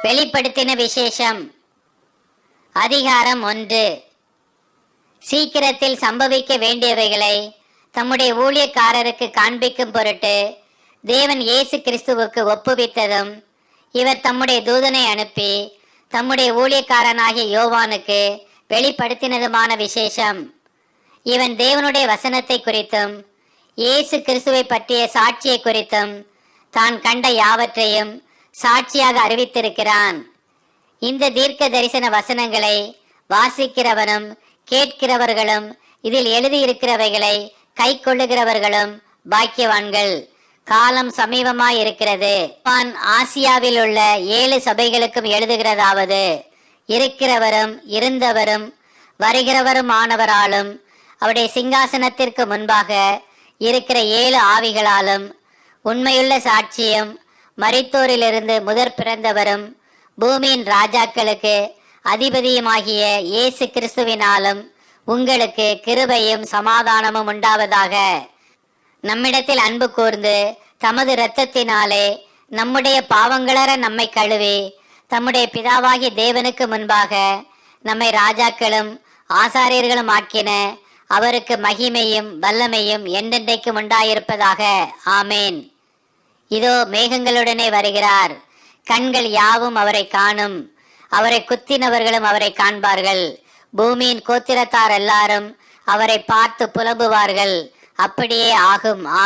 வெளிப்படுத்தின விசேஷம் அதிகாரம் 1. சீக்கிரத்தில் சம்பவிக்க வேண்டியவைகளை தம்முடைய ஊழியக்காரருக்கு காண்பிக்கும் பொருட்டு தேவன் இயேசு கிறிஸ்துவுக்கு ஒப்புவித்ததும், இவர் தம்முடைய தூதனை அனுப்பி தம்முடைய ஊழியக்காரனாகிய யோவானுக்கு வெளிப்படுத்தினதுமான விசேஷம். இவன் தேவனுடைய வசனத்தை குறித்தும் இயேசு கிறிஸ்துவை பற்றிய சாட்சியை குறித்தும் தான் கண்ட யாவற்றையும் சாட்சியாக அறிவித்திருக்கிறான். இந்த தீர்க்க தரிசன வசனங்களை வாசிக்கிறவனும் கேட்கிறவர்களும் இதில் எழுதியிருக்கிறவைகளை கை கொள்ளுகிறவர்களும் பாக்கியவான்கள். காலம் சமீபமாயிருக்கிறது. ஆசியாவில் உள்ள 7 சபைகளுக்கும் எழுதுகிறதாவது, இருக்கிறவரும் இருந்தவரும் வருகிறவருமானவராலும் அவருடைய சிங்காசனத்திற்கு முன்பாக இருக்கிற 7 ஆவிகளாலும் உண்மையுள்ள சாட்சியம் மரித்தோரிலிருந்து முதற் பிறந்தவரும் பூமியின் ராஜாக்களுக்கு அதிபதியுமாகிய இயேசு கிறிஸ்துவினாலும் உங்களுக்கு கிருபையும் சமாதானமும் உண்டாவதாக. நம்மிடத்தில் அன்பு கூர்ந்து தமது இரத்தத்தினாலே நம்முடைய பாவங்களற நம்மை கழுவி தம்முடைய பிதாவாகிய தேவனுக்கு முன்பாக நம்மை ராஜாக்களும் ஆசாரியர்களும் ஆக்கின அவருக்கு மகிமையும் வல்லமையும் என்றென்றைக்கும் உண்டாயிருப்பதாக. ஆமேன். இதோ மேகங்களுடனே வருகிறார். கண்கள் யாவும் அவரை காணும். அவரை குத்தினவர்களும் அவரை காண்பார்கள். பூமியின் கோத்திரத்தார் எல்லாரும் அவரை பார்த்து புலம்புவார்கள். அப்படியே ஆகும்.